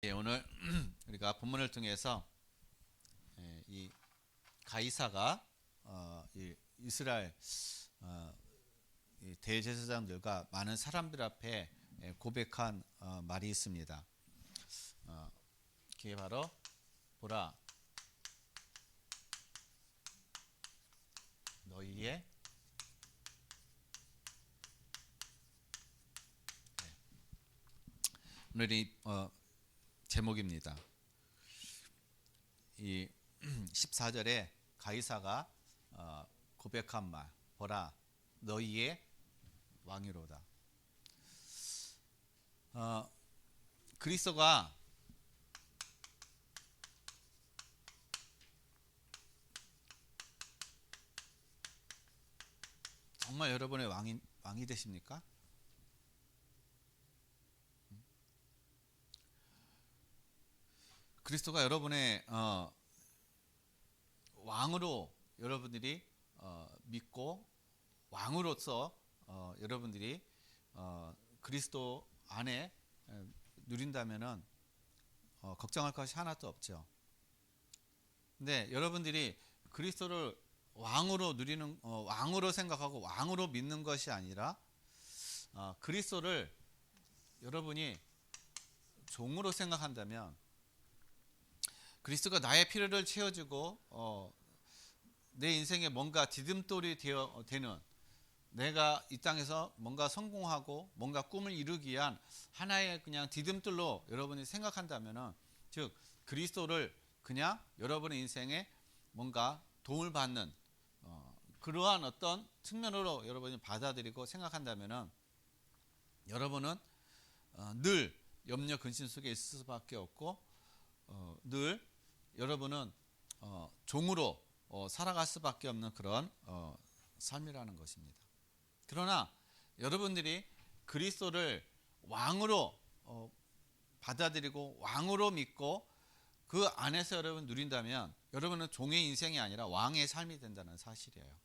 오늘 우리가 본문을 통해서 이 가이사가 이 이스라엘 이 대제사장들과 많은 사람들 앞에 고백한 말이 있습니다. 그게 바로 보라, 너희의 오늘이 제목입니다. 이 14절에 가이사가 고백한 말, 보라 너희의 왕이로다. 그리스도가 정말 여러분의 왕이 되십니까? 그리스도가 여러분의 왕으로 여러분들이 믿고 왕으로서 여러분들이 그리스도 안에 누린다면은 걱정할 것이 하나도 없죠. 근데 여러분들이 그리스도를 왕으로 누리는 왕으로 생각하고 왕으로 믿는 것이 아니라 그리스도를 여러분이 종으로 생각한다면, 그리스도가 나의 필요를 채워주고 내 인생에 뭔가 디딤돌이 되는, 내가 이 땅에서 뭔가 성공하고 뭔가 꿈을 이루기 위한 하나의 그냥 디딤돌로 여러분이 생각한다면은, 즉 그리스도를 그냥 여러분의 인생에 뭔가 도움을 받는 그러한 어떤 측면으로 여러분이 받아들이고 생각한다면은, 여러분은 늘 염려 근심 속에 있을 수밖에 없고 늘 여러분은 종으로 살아갈 수밖에 없는 그런 삶이라는 것입니다. 그러나 여러분들이 그리스도를 왕으로 받아들이고 왕으로 믿고 그 안에서 여러분 누린다면, 여러분은 종의 인생이 아니라 왕의 삶이 된다는 사실이에요.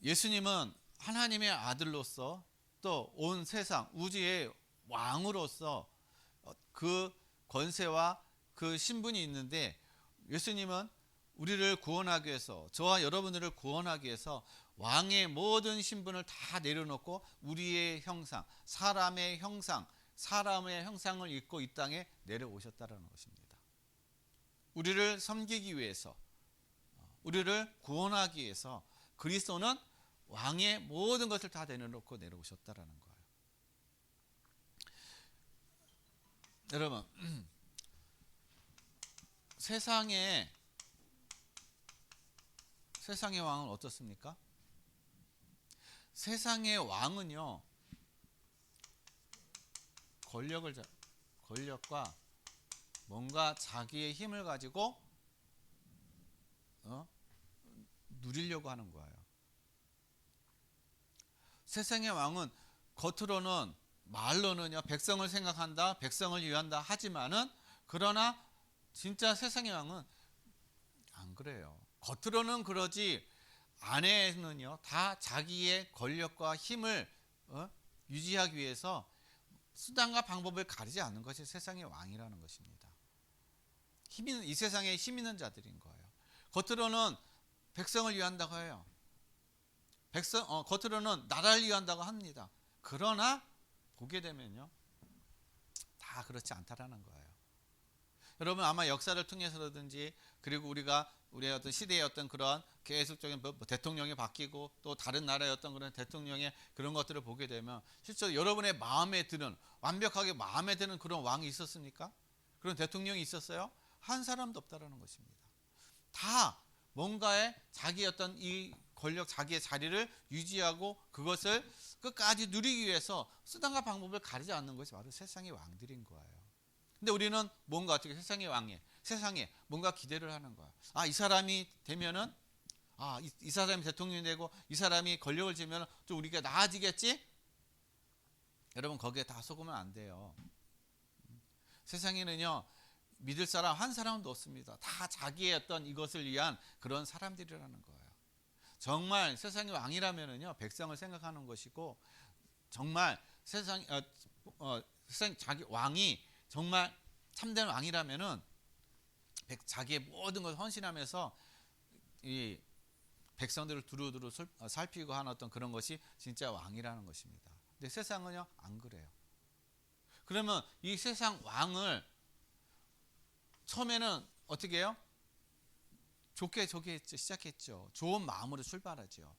예수님은 하나님의 아들로서 또 온 세상 우주의 왕으로서 그 권세와 그 신분이 있는데, 예수님은 우리를 구원하기 위해서, 저와 여러분들을 구원하기 위해서 왕의 모든 신분을 다 내려놓고 우리의 형상, 사람의 형상을 입고 이 땅에 내려오셨다는 것입니다. 우리를 섬기기 위해서, 우리를 구원하기 위해서 그리스도는 왕의 모든 것을 다 내려놓고 내려오셨다는 거예요. 여러분, 세상의 왕은 어떻습니까? 세상의 왕은요, 권력과 뭔가 자기의 힘을 가지고 누리려고 하는 거예요. 세상의 왕은 겉으로는, 말로는요, 백성을 생각한다, 백성을 위한다 하지만은, 그러나 진짜 세상의 왕은 안 그래요. 겉으로는 그러지 안에는요, 다 자기의 권력과 힘을 유지하기 위해서 수단과 방법을 가리지 않는 것이 세상의 왕이라는 것입니다. 이 세상에 힘 있는 자들인 거예요. 겉으로는 백성을 위한다고 해요. 겉으로는 나라를 위한다고 합니다. 그러나 보게 되면요, 다 그렇지 않다라는 거예요. 여러분, 아마 역사를 통해서라든지, 그리고 우리의 어떤 시대의 어떤 그런 계속적인 대통령이 바뀌고 또 다른 나라의 어떤 그런 대통령의 그런 것들을 보게 되면, 실제로 여러분의 마음에 드는, 완벽하게 마음에 드는 그런 왕이 있었습니까? 그런 대통령이 있었어요? 한 사람도 없다라는 것입니다. 다 뭔가의 자기의 어떤 이 권력, 자기의 자리를 유지하고 그것을 끝까지 누리기 위해서 수단과 방법을 가리지 않는 것이 바로 세상의 왕들인 거예요. 근데 우리는 뭔가 어떻게 세상에 뭔가 기대를 하는 거야. 이 사람이 되면은, 이 사람이 대통령이 되고 이 사람이 권력을 쥐면 좀 우리가 나아지겠지? 여러분, 거기에 다 속으면 안 돼요. 세상에는요, 믿을 사람 한 사람도 없습니다. 다 자기의 어떤 이것을 위한 그런 사람들이라는 거예요. 정말 세상의 왕이라면은요, 백성을 생각하는 것이고, 정말 세상 자기 왕이 정말 참된 왕이라면은 자기의 모든 것을 헌신하면서 이 백성들을 두루두루 살피고 하는 어떤 그런 것이 진짜 왕이라는 것입니다. 근데 세상은요 안 그래요. 그러면 이 세상 왕을 처음에는 어떻게 해요? 좋게 시작했죠. 좋은 마음으로 출발하죠.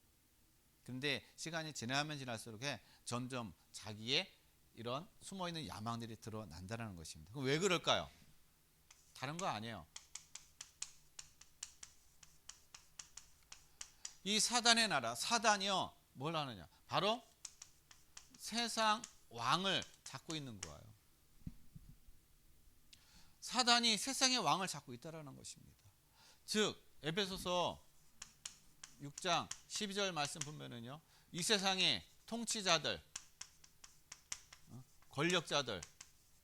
그런데 시간이 지나면 지날수록 점점 자기의 이런 숨어있는 야망들이 드러난다는 것입니다. 그럼 왜 그럴까요? 다른 거 아니에요. 이 사단의 나라, 사단이요 뭘 하느냐? 바로 세상 왕을 잡고 있는 거예요. 사단이 세상의 왕을 잡고 있다는 것입니다. 즉 에베소서 6장 12절 말씀 보면은요, 이 세상의 통치자들, 권력자들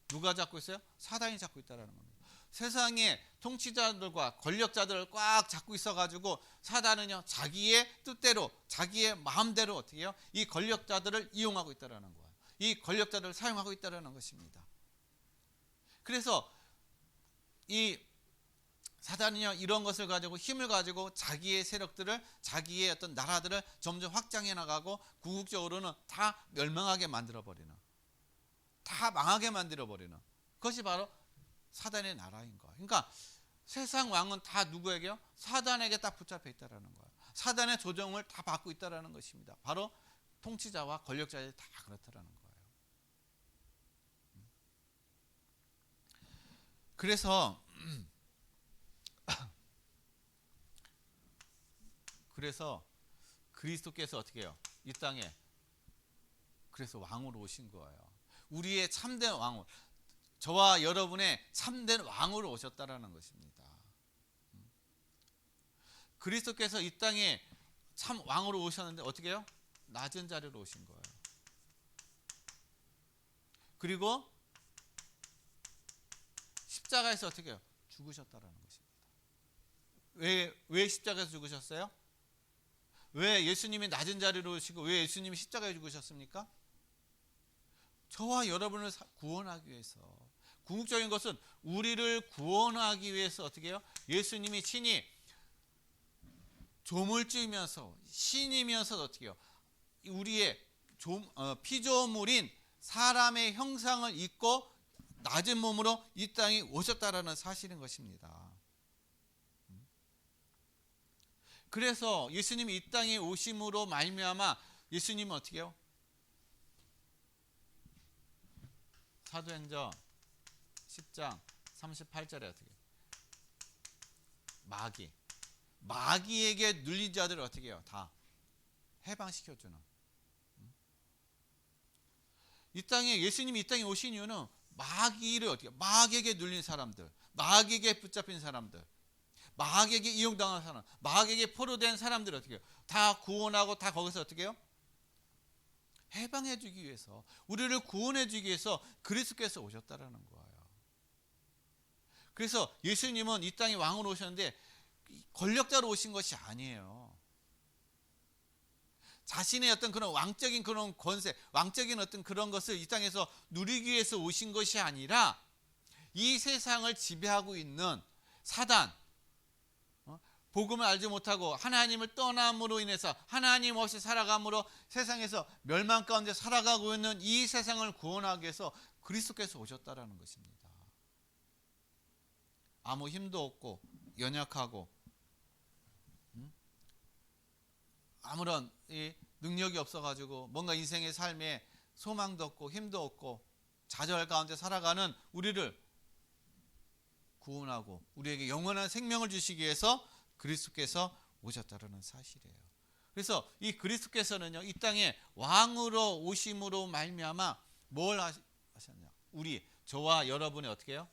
누가 잡고 있어요? 사단이 잡고 있다는 겁니다. 세상의 통치자들과 권력자들을 꽉 잡고 있어가지고 사단은요 자기의 뜻대로 자기의 마음대로 어떻게 해요? 이 권력자들을 이용하고 있다는 거예요. 이 권력자들을 사용하고 있다는 것입니다. 그래서 이 사단은요 이런 것을 가지고 힘을 가지고 자기의 세력들을 자기의 어떤 나라들을 점점 확장해 나가고 궁극적으로는 다 멸망하게 만들어 버리는, 다 망하게 만들어 버리는 그것이 바로 사단의 나라인 거예요. 그러니까 세상 왕은 다 누구에게요? 사단에게 딱 붙잡혀 있다라는 거예요. 사단의 조정을 다 받고 있다라는 것입니다. 바로 통치자와 권력자들이 다 그렇다라는 거예요. 그래서 그리스도께서 어떻게 해요? 이 땅에 그래서 왕으로 오신 거예요. 우리의 참된 왕으로, 저와 여러분의 참된 왕으로 오셨다라는 것입니다. 그리스도께서 이 땅에 참 왕으로 오셨는데 어떻게 해요? 낮은 자리로 오신 거예요. 그리고 십자가에서 어떻게 해요? 죽으셨다라는 것입니다. 왜 십자가에서 죽으셨어요? 왜 예수님이 낮은 자리로 오시고 왜 예수님이 십자가에 죽으셨습니까? 저와 여러분을 구원하기 위해서. 궁극적인 것은 우리를 구원하기 위해서 어떻게 해요? 예수님이 친히 조물주이면서 신이면서 어떻게 해요? 우리의 피조물인 사람의 형상을 입고 낮은 몸으로 이 땅에 오셨다라는 사실인 것입니다. 그래서 예수님이 이 땅에 오심으로 말미암아 예수님은 어떻게 해요? 사도행전 10장 38절에 어떻게 해요? 마귀에게 눌린 자들을 어떻게 해요? 다 해방시켜주는. 이 땅에 예수님이 이 땅에 오신 이유는 마귀를 어떻게, 마귀에게 눌린 사람들, 마귀에게 붙잡힌 사람들, 마귀에게 이용당한 사람, 마귀에게 포로된 사람들 어떻게 해요? 다 구원하고 다 거기서 어떻게 해요? 해방해 주기 위해서, 우리를 구원해 주기 위해서 그리스도께서 오셨다라는 거예요. 그래서 예수님은 이 땅에 왕으로 오셨는데 권력자로 오신 것이 아니에요. 자신의 어떤 그런 왕적인 그런 권세, 왕적인 어떤 그런 것을 이 땅에서 누리기 위해서 오신 것이 아니라 이 세상을 지배하고 있는 사단, 복음을 알지 못하고 하나님을 떠남으로 인해서 하나님 없이 살아감으로 세상에서 멸망 가운데 살아가고 있는 이 세상을 구원하기 위해서 그리스도께서 오셨다라는 것입니다. 아무 힘도 없고 연약하고 아무런 능력이 없어가지고 뭔가 인생의 삶에 소망도 없고 힘도 없고 좌절 가운데 살아가는 우리를 구원하고 우리에게 영원한 생명을 주시기 위해서 그리스도께서 오셨다라는 사실이에요. 그래서 이 그리스도께서는요 이 땅에 왕으로 오심으로 말미암아 뭘 하셨냐? 저와 여러분이 어떻게 해요?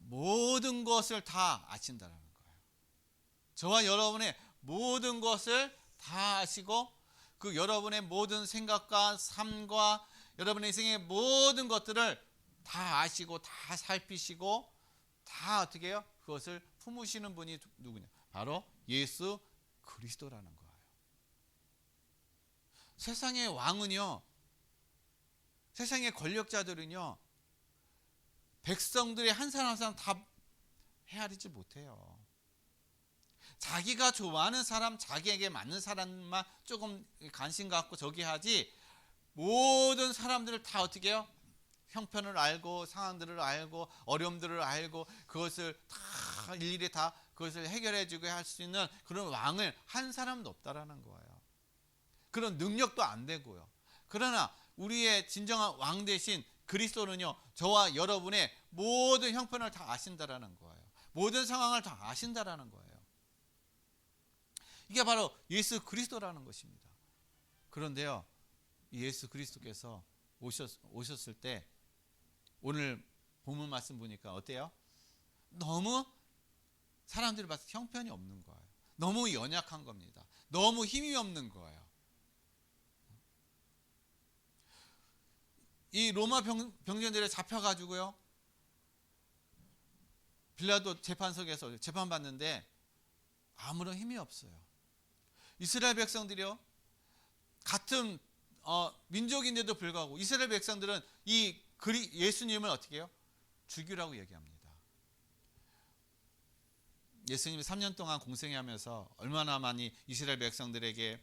모든 것을 다 아신다는 거예요. 저와 여러분의 모든 것을 다 아시고 그 여러분의 모든 생각과 삶과 여러분의 인생의 모든 것들을 다 아시고 다 살피시고 다 어떻게 해요? 그것을 품으시는 분이 누구냐? 바로 예수 그리스도라는 거예요. 세상의 왕은요, 세상의 권력자들은요, 백성들의 한 사람 한 사람 다 헤아리지 못해요. 자기가 좋아하는 사람, 자기에게 맞는 사람만 조금 관심 갖고 저기 하지, 모든 사람들을 다 어떻게 해요? 형편을 알고 상황들을 알고 어려움들을 알고 그것을 다 일일이 다 그것을 해결해 주고 할 수 있는 그런 왕을 한 사람도 없다라는 거예요. 그런 능력도 안 되고요. 그러나 우리의 진정한 왕 대신 그리스도는요, 저와 여러분의 모든 형편을 다 아신다라는 거예요. 모든 상황을 다 아신다라는 거예요. 이게 바로 예수 그리스도라는 것입니다. 그런데요, 예수 그리스도께서 오셨을 때 오늘 본문 말씀 보니까 어때요? 너무 사람들이 봤을 때 형편이 없는 거예요. 너무 연약한 겁니다. 너무 힘이 없는 거예요. 이 로마 병정들에 잡혀가지고요, 빌라도 재판석에서 재판받는데 아무런 힘이 없어요. 이스라엘 백성들이요, 같은 민족인데도 불구하고 이스라엘 백성들은 이 예수님을 어떻게 해요? 죽이라고 얘기합니다. 예수님이 3년 동안 공생하면서 얼마나 많이 이스라엘 백성들에게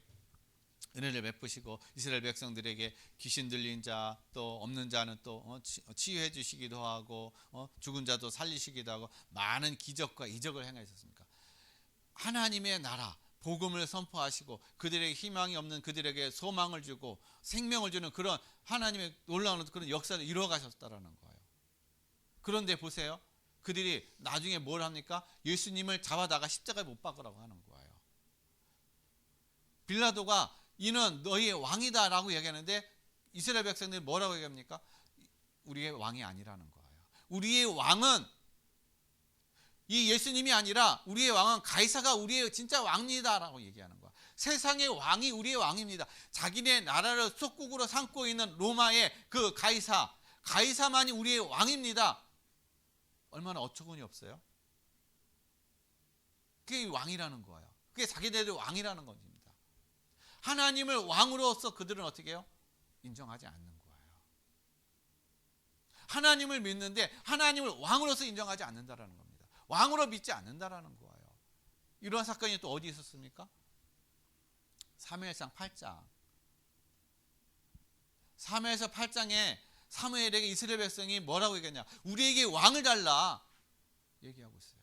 은혜를 베푸시고 이스라엘 백성들에게 귀신 들린 자, 또 없는 자는 또 치유해 주시기도 하고 죽은 자도 살리시기도 하고 많은 기적과 이적을 행하셨습니까? 하나님의 나라 복음을 선포하시고 그들에게 희망이 없는 그들에게 소망을 주고 생명을 주는 그런 하나님의 놀라운 그런 역사를 이루어 가셨다라는 거예요. 그런데 보세요, 그들이 나중에 뭘 합니까? 예수님을 잡아다가 십자가에 못 박으라고 하는 거예요. 빌라도가 이는 너희의 왕이다 라고 얘기하는데 이스라엘 백성들이 뭐라고 얘기합니까? 우리의 왕이 아니라는 거예요. 우리의 왕은 이 예수님이 아니라 우리의 왕은 가이사가 우리의 진짜 왕이다 라고 얘기하는 거야. 세상의 왕이 우리의 왕입니다. 자기네 나라를 속국으로 삼고 있는 로마의 그 가이사만이 우리의 왕입니다. 얼마나 어처구니 없어요? 그게 왕이라는 거예요. 그게 자기네들의 왕이라는 겁니다. 하나님을 왕으로서 그들은 어떻게 해요? 인정하지 않는 거예요. 하나님을 믿는데 하나님을 왕으로서 인정하지 않는다라는 겁니다. 왕으로 믿지 않는다라는 거예요. 이러한 사건이 또 어디 있었습니까? 사무엘상 8장. 사무엘상 8장에 사무엘에게 이스라엘 백성이 뭐라고 얘기했냐? 우리에게 왕을 달라 얘기하고 있어요.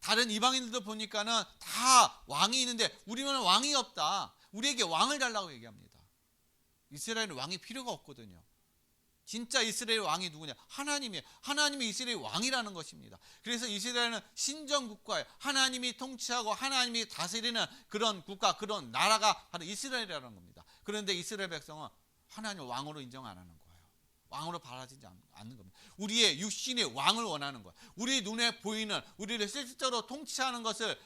다른 이방인들도 보니까는 다 왕이 있는데 우리는 왕이 없다. 우리에게 왕을 달라고 얘기합니다. 이스라엘은 왕이 필요가 없거든요. 진짜 이스라엘 왕이 누구냐? 하나님이에요. 하나님이 이스라엘 왕이라는 것입니다. 그래서 이스라엘은 신정국가예요. 하나님이 통치하고 하나님이 다스리는 그런 국가, 그런 나라가 바로 이스라엘이라는 겁니다. 그런데 이스라엘 백성은 하나님을 왕으로 인정 안 하는 거예요. 왕으로 바라지지 않는 겁니다. 우리의 육신의 왕을 원하는 거예요. 우리 눈에 보이는, 우리를 실질적으로 통치하는 것을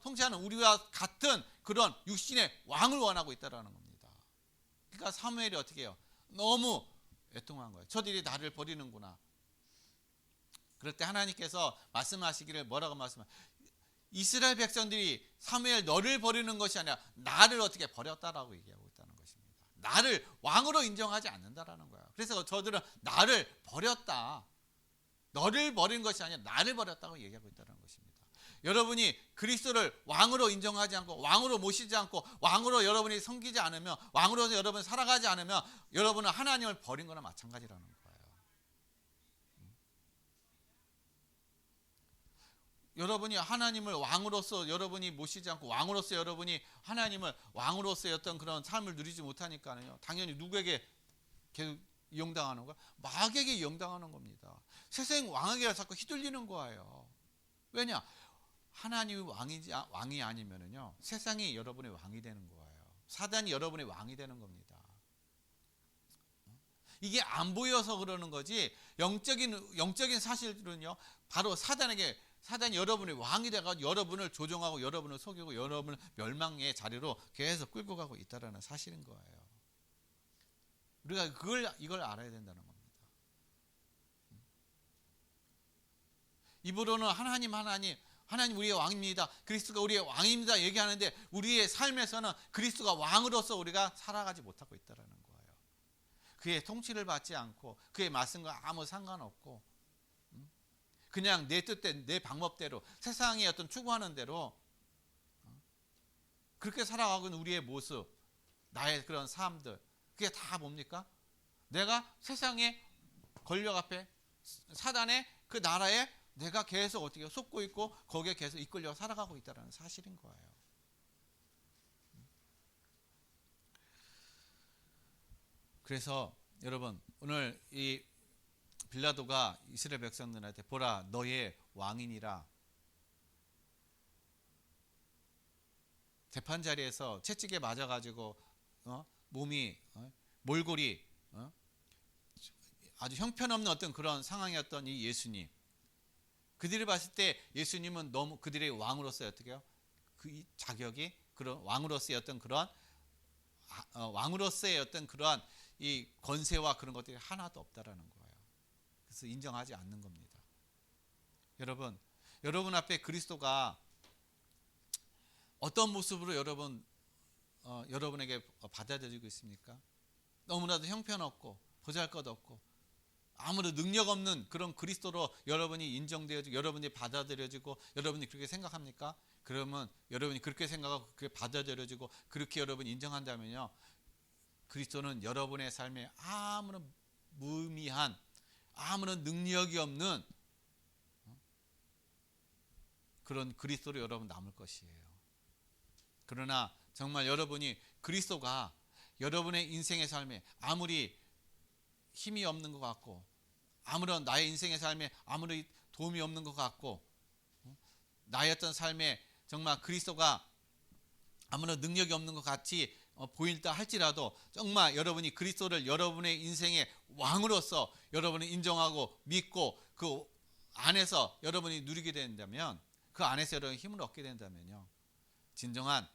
통치하는 우리와 같은 그런 육신의 왕을 원하고 있다는 겁니다. 그러니까 사무엘이 어떻게 해요? 너무 애통한 거예요. 저들이 나를 버리는구나. 그럴 때 하나님께서 말씀하시기를 뭐라고 말씀하세요? 이스라엘 백성들이 사무엘 너를 버리는 것이 아니라 나를 어떻게 버렸다라고 얘기하고 있다는 것입니다. 나를 왕으로 인정하지 않는다라는 거예요. 그래서 저들은 나를 버렸다. 너를 버린 것이 아니라 나를 버렸다고 얘기하고 있다는 것입니다. 여러분이 그리스도를 왕으로 인정하지 않고 왕으로 모시지 않고 왕으로 여러분이 섬기지 않으면, 왕으로 여러분이 살아가지 않으면 여러분은 하나님을 버린 거나 마찬가지라는 거예요. 여러분이 하나님을 왕으로서 여러분이 모시지 않고 왕으로서 여러분이 하나님을 왕으로서의 어떤 그런 삶을 누리지 못하니까요, 당연히 누구에게 계속 이용당하는 거야? 마귀에게 이용당하는 겁니다. 세상 왕에게 자꾸 휘둘리는 거예요. 왜냐? 하나님이 왕이 아니면은요, 세상이 여러분의 왕이 되는 거예요. 사단이 여러분의 왕이 되는 겁니다. 이게 안 보여서 그러는 거지, 영적인 사실들은요, 바로 사단이 여러분의 왕이 돼가지고 여러분을 조종하고 여러분을 속이고 여러분을 멸망의 자리로 계속 끌고 가고 있다는 사실인 거예요. 우리가 이걸 알아야 된다는 겁니다. 입으로는 하나님 하나님 우리의 왕입니다. 그리스도가 우리의 왕입니다. 얘기하는데 우리의 삶에서는 그리스도가 왕으로서 우리가 살아가지 못하고 있다는 거예요. 그의 통치를 받지 않고 그의 말씀과 아무 상관없고 그냥 내 뜻대로 내 방법대로 세상의 어떤 추구하는 대로 그렇게 살아가고 있는 우리의 모습, 나의 그런 삶들, 그게 다 뭡니까? 내가 세상의 권력 앞에 사단의 그 나라에 내가 계속 어떻게 속고 있고 거기에 계속 이끌려 살아가고 있다는 사실인 거예요. 그래서 여러분 오늘 이 빌라도가 이스라엘 백성들한테 보라 너의 왕이니라, 재판 자리에서 채찍에 맞아가지고 몸이 몰골이 아주 형편없는 어떤 그런 상황이었던 이 예수님, 그들이 봤을 때 예수님은 너무 그들의 왕으로서의 어떻게요? 그 자격이 그런 왕으로서의 어떤 그런 왕으로서의 어떤 그러한 이 권세와 그런 것들이 하나도 없다라는 거예요. 그래서 인정하지 않는 겁니다. 여러분 앞에 그리스도가 어떤 모습으로 여러분에게 받아들이고 있습니까? 너무나도 형편없고 보잘것없고 아무런 능력 없는 그런 그리스도로 여러분이 인정되어지고 여러분이 받아들여지고 여러분이 그렇게 생각합니까? 그러면 여러분이 그렇게 생각하고 그렇게 받아들여지고 그렇게 여러분이 인정한다면요, 그리스도는 여러분의 삶에 아무런 무의미한 아무런 능력이 없는 그런 그리스도로 여러분 남을 것이에요. 그러나 정말 여러분이 그리스도가 여러분의 인생의 삶에 아무리 힘이 없는 것 같고 아무런 나의 인생의 삶에 아무리 도움이 없는 것 같고 나의 어떤 삶에 정말 그리스도가 아무런 능력이 없는 것 같이 보인다 할지라도 정말 여러분이 그리스도를 여러분의 인생의 왕으로서 여러분이 인정하고 믿고 그 안에서 여러분이 누리게 된다면, 그 안에서 여러분이 힘을 얻게 된다면요, 진정한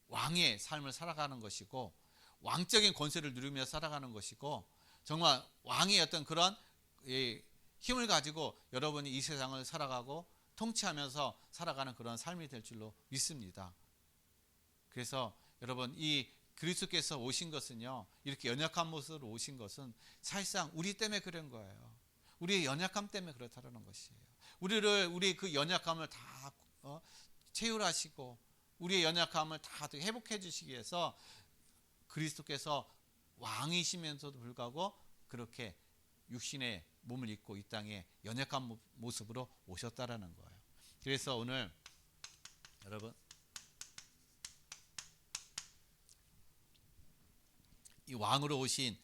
왕의 삶을 살아가는 것이고 왕적인 권세를 누리며 살아가는 것이고 정말 왕의 어떤 그런 힘을 가지고 여러분이 이 세상을 살아가고 통치하면서 살아가는 그런 삶이 될 줄로 믿습니다. 그래서 여러분 이 그리스도께서 오신 것은요, 이렇게 연약한 모습으로 오신 것은 사실상 우리 때문에 그런 거예요. 우리의 연약함 때문에 그렇다는 것이에요. 우리 그 연약함을 다 채울하시고 우리의 연약함을 다 회복해 주시기 위해서 그리스도께서 왕이시면서도 불구하고 그렇게 육신의 몸을 입고 이 땅에 연약한 모습으로 오셨다라는 거예요. 그래서 오늘 여러분 이 왕으로 오신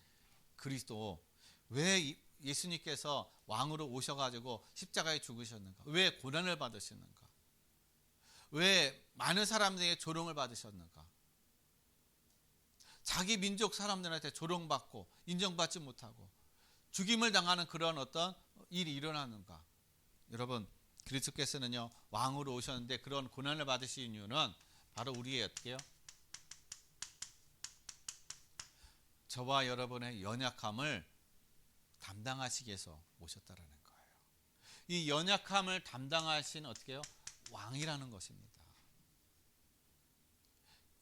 그리스도, 왜 예수님께서 왕으로 오셔가지고 십자가에 죽으셨는가? 왜 고난을 받으셨는가? 왜 많은 사람들에게 조롱을 받으셨는가? 자기 민족 사람들한테 조롱받고 인정받지 못하고 죽임을 당하는 그런 어떤 일이 일어나는가? 여러분 그리스도께서는요 왕으로 오셨는데 그런 고난을 받으신 이유는 바로 우리의 어떻게요? 저와 여러분의 연약함을 담당하시기 위해서 오셨다라는 거예요. 이 연약함을 담당하신 어떻게요? 왕이라는 것입니다.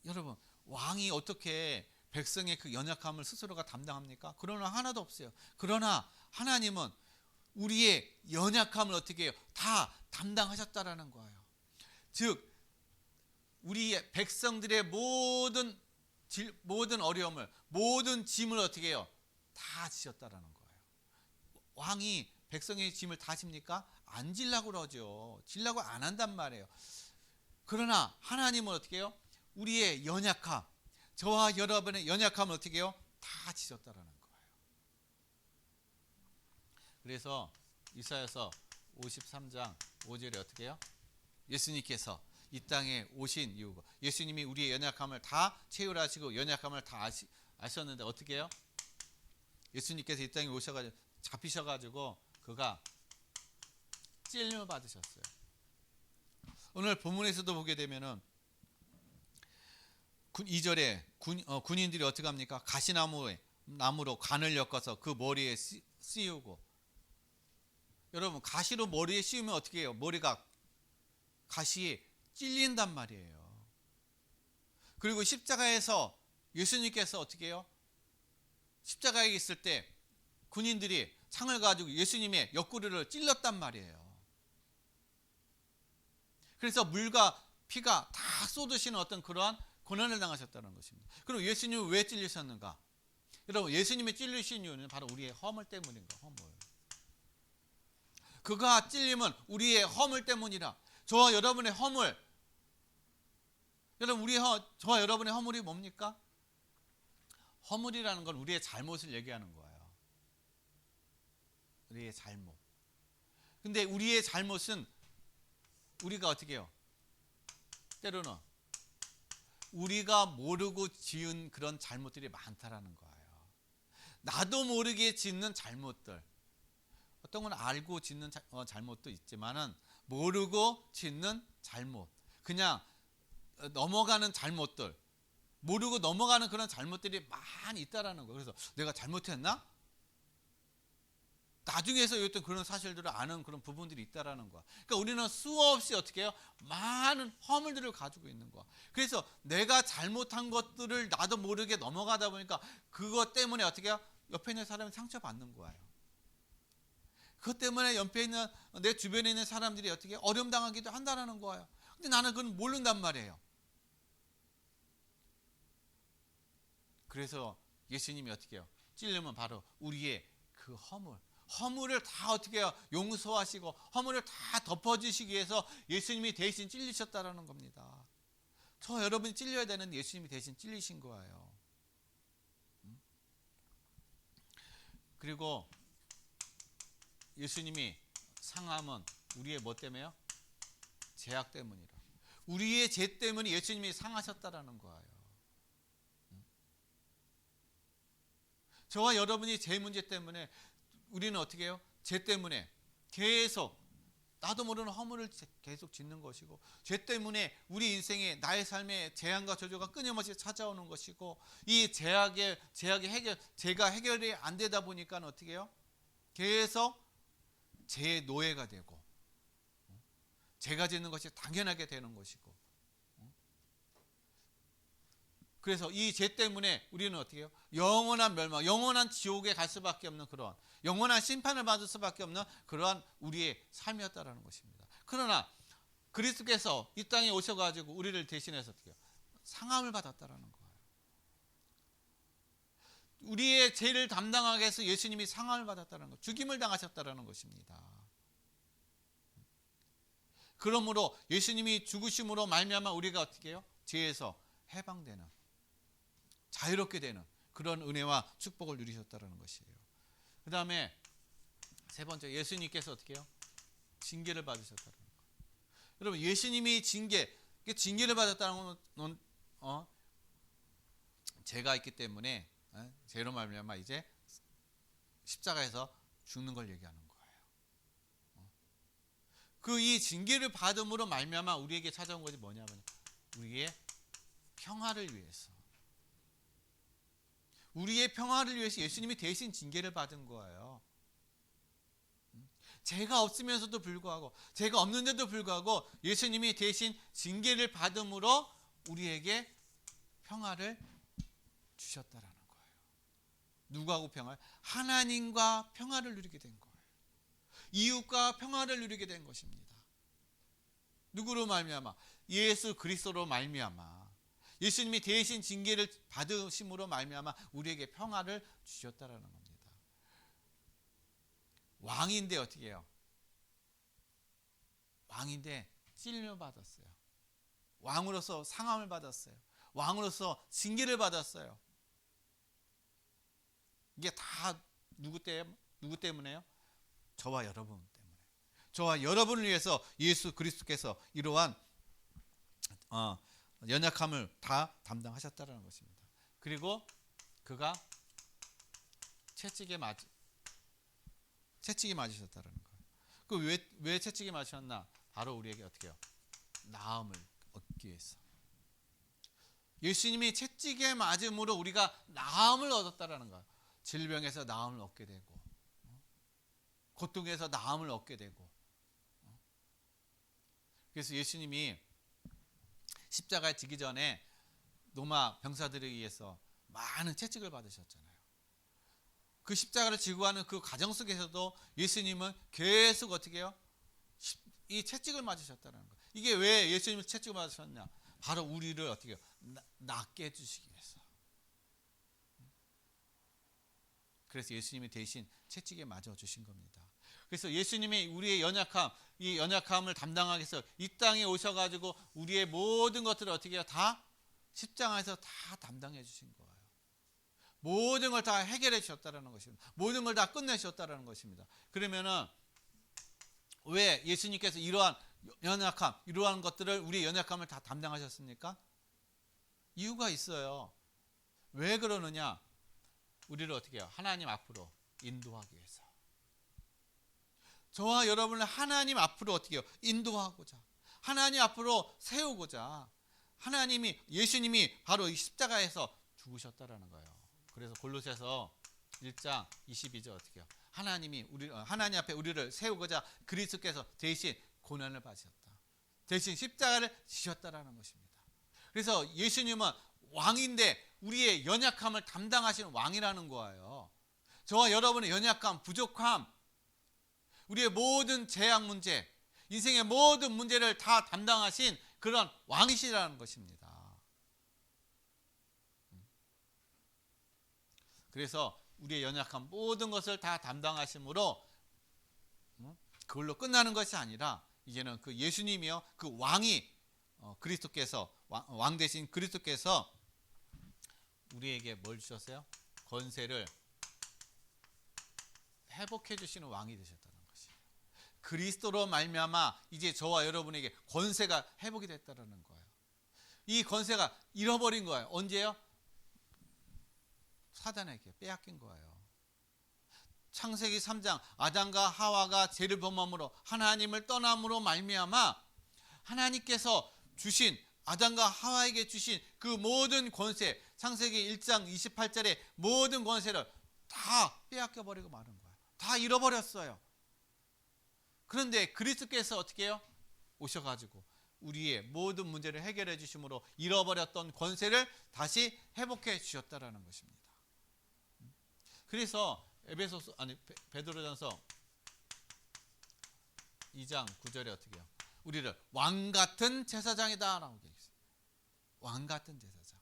여러분 왕이 어떻게 백성의 그 연약함을 스스로가 담당합니까? 그러나 하나도 없어요. 그러나 하나님은 우리의 연약함을 어떻게 해요? 다 담당하셨다라는 거예요. 즉 우리의 백성들의 모든 어려움을, 모든 짐을 어떻게 해요? 다 지셨다라는 거예요. 왕이 백성의 짐을 다 집니까? 안 지려고 그러죠. 지려고 안 한단 말이에요. 그러나 하나님은 어떻게 해요? 우리의 연약함, 저와 여러분의 연약함을 어떻게 해요? 다 지셨다라는 거예요. 그래서 이사야서 53장 5절에 어떻게 해요? 예수님께서 이 땅에 오신 이유가, 예수님이 우리의 연약함을 다 채울하시고 연약함을 다 아셨는데 어떻게 해요? 예수님께서 이 땅에 오셔가지고 잡히셔가지고 그가 찔림을 받으셨어요. 오늘 본문에서도 보게 되면은 2절에 군인들이 어떻게 합니까? 가시나무로 관을 엮어서 그 머리에 씌우고, 여러분 가시로 머리에 씌우면 어떻게 해요? 머리가 가시에 찔린단 말이에요. 그리고 십자가에서 예수님께서 어떻게 해요? 십자가에 있을 때 군인들이 창을 가지고 예수님의 옆구리를 찔렀단 말이에요. 그래서 물과 피가 다 쏟으시는 어떤 그러한 고난을 당하셨다는 것입니다. 그럼 예수님은 왜 찔리셨는가? 여러분, 예수님이 찔리신 이유는 바로 우리의 허물 때문인 거예요. 허물. 그가 찔림은 우리의 허물 때문이라. 저와 여러분의 허물, 여러분, 저와 여러분의 허물이 뭡니까? 허물이라는 건 우리의 잘못을 얘기하는 거예요. 우리의 잘못. 근데 우리의 잘못은 우리가 어떻게 해요? 때로는 우리가 모르고 지은 그런 잘못들이 많다라는 거예요. 나도 모르게 짓는 잘못들. 어떤 건 알고 짓는 잘못도 있지만은 모르고 짓는 잘못. 그냥 넘어가는 잘못들. 모르고 넘어가는 그런 잘못들이 많이 있다라는 거예요. 그래서 내가 잘못했나? 나중에서 어떤 그런 사실들을 아는 그런 부분들이 있다라는 거야. 그러니까 우리는 수없이 어떻게 해요? 많은 허물들을 가지고 있는 거야. 그래서 내가 잘못한 것들을 나도 모르게 넘어가다 보니까 그것 때문에 어떻게 해요? 옆에 있는 사람이 상처받는 거예요. 그것 때문에 옆에 있는 내 주변에 있는 사람들이 어떻게 어려움 당하기도 한다라는 거예요. 근데 나는 그건 모른단 말이에요. 그래서 예수님이 어떻게 해요? 찔리면 바로 우리의 그 허물을 다 어떻게 해요? 용서하시고 허물을 다 덮어주시기 위해서 예수님이 대신 찔리셨다라는 겁니다. 저 여러분이 찔려야 되는데 예수님이 대신 찔리신 거예요. 그리고 예수님이 상함은 우리의 뭐 때문에요? 죄악 때문이라. 우리의 죄 때문에 예수님이 상하셨다라는 거예요. 저와 여러분이 죄 문제 때문에 우리는 어떻게 해요? 죄 때문에 계속 나도 모르는 허물을 계속 짓는 것이고, 죄 때문에 우리 인생에 나의 삶에 재앙과 저주가 끊임없이 찾아오는 것이고, 이 죄가 해결이 안 되다 보니까 어떻게 해요? 계속 죄의 노예가 되고, 죄가 짓는 것이 당연하게 되는 것이고, 그래서 이 죄 때문에 우리는 어떻게 해요? 영원한 멸망, 영원한 지옥에 갈 수밖에 없는 그런 영원한 심판을 받을 수밖에 없는 그러한 우리의 삶이었다라는 것입니다. 그러나 그리스도께서 이 땅에 오셔가지고 우리를 대신해서 어떻게 해요? 상함을 받았다라는 거예요. 우리의 죄를 담당하기 위해서 예수님이 상함을 받았다는 것, 죽임을 당하셨다라는 것입니다. 그러므로 예수님이 죽으심으로 말미암아 우리가 어떻게 해요? 죄에서 해방되는, 자유롭게 되는 그런 은혜와 축복을 누리셨다는 것이에요. 그 다음에 세 번째, 예수님께서 어떻게 해요? 징계를 받으셨다는 거예요. 여러분, 예수님이 징계를 받았다는 건 죄가 있기 때문에 죄로 말미암아 이제 십자가에서 죽는 걸 얘기하는 거예요. 그 이 징계를 받음으로 말미암아 우리에게 찾아온 것이 뭐냐면 우리의 평화를 위해서, 우리의 평화를 위해서 예수님이 대신 징계를 받은 거예요. 죄가 없으면서도 불구하고, 죄가 없는데도 불구하고 예수님이 대신 징계를 받음으로 우리에게 평화를 주셨다라는 거예요. 누구하고 평화를? 하나님과 평화를 누리게 된 거예요. 이웃과 평화를 누리게 된 것입니다. 누구로 말미암아? 예수 그리스도로 말미암아. 예수님이 대신 징계를 받으심으로 말미암아 우리에게 평화를 주셨다라는 겁니다. 왕인데 어떻게 해요? 왕인데 찔림을 받았어요. 왕으로서 상함을 받았어요. 왕으로서 징계를 받았어요. 이게 다 누구 때문에요? 저와 여러분 때문에. 저와 여러분을 위해서 예수 그리스도께서 이러한 연약함을 다 담당하셨다는 것입니다. 그리고 그가 채찍에 맞으셨다는 거예요. 그 왜 채찍에 맞으셨나? 바로 우리에게 어떻게 해요? 나음을 얻기 위해서. 예수님이 채찍에 맞음으로 우리가 나음을 얻었다라는 거예요. 질병에서 나음을 얻게 되고, 고통에서 나음을 얻게 되고. 그래서 예수님이 십자가에 지기 전에 로마 병사들에 의해서 많은 채찍을 받으셨잖아요. 그 십자가를 지고 가는 그 과정 속에서도 예수님은 계속 어떻게 해요? 이 채찍을 맞으셨다는 거예요. 이게 왜 예수님을 채찍을 맞으셨냐? 바로 우리를 어떻게 해요? 낫게 해주시기 위해서. 그래서 예수님이 대신 채찍에 맞아 주신 겁니다. 그래서 예수님이 우리의 연약함, 이 연약함을 담당하기 위해서 이 땅에 오셔가지고 우리의 모든 것들을 어떻게 해요? 다 십자가에서 다 담당해 주신 거예요. 모든 걸 다 해결해 주셨다는 것입니다. 모든 걸 다 끝내셨다는 것입니다. 그러면은 왜 예수님께서 이러한 연약함, 이러한 것들을 우리의 연약함을 다 담당하셨습니까? 이유가 있어요. 왜 그러느냐? 우리를 어떻게 해요? 하나님 앞으로 인도하기 위해서. 저와 여러분을 하나님 앞으로 어떻게 해요? 인도하고자, 하나님 앞으로 세우고자, 하나님이, 예수님이 바로 이 십자가에서 죽으셨다라는 거예요. 그래서 골로새서 1장 22절 어떻게 해요? 하나님이 하나님 앞에 우리를 세우고자 그리스도께서 대신 고난을 받으셨다. 대신 십자가를 지셨다라는 것입니다. 그래서 예수님은 왕인데 우리의 연약함을 담당하시는 왕이라는 거예요. 저와 여러분의 연약함, 부족함, 우리의 모든 재앙 문제, 인생의 모든 문제를 다 담당하신 그런 왕이시라는 것입니다. 그래서 우리의 연약한 모든 것을 다 담당하심으로 그걸로 끝나는 것이 아니라 이제는 그 예수님이요, 그 왕이 그리스도께서, 왕 대신 그리스도께서 우리에게 뭘 주셨어요? 권세를 회복해 주시는 왕이 되셨다는 것이에요. 그리스도로 말미암아 이제 저와 여러분에게 권세가 회복이 됐다는 거예요. 이 권세가 잃어버린 거예요. 언제요? 사단에게 빼앗긴 거예요. 창세기 3장 아담과 하와가 죄를 범함으로 하나님을 떠남으로 말미암아 하나님께서 주신, 아담과 하와에게 주신 그 모든 권세, 창세기 1장 28절의 모든 권세를 다 빼앗겨 버리고 마는 거예요. 다 잃어버렸어요. 그런데 그리스도께서 어떻게 해요? 오셔가지고 우리의 모든 문제를 해결해 주심으로 잃어버렸던 권세를 다시 회복해 주셨다라는 것입니다. 그래서 베드로전서 2장 9절에 어떻게 해요? 우리를 왕 같은 제사장이다 라고 되어 있어요. 왕 같은 제사장.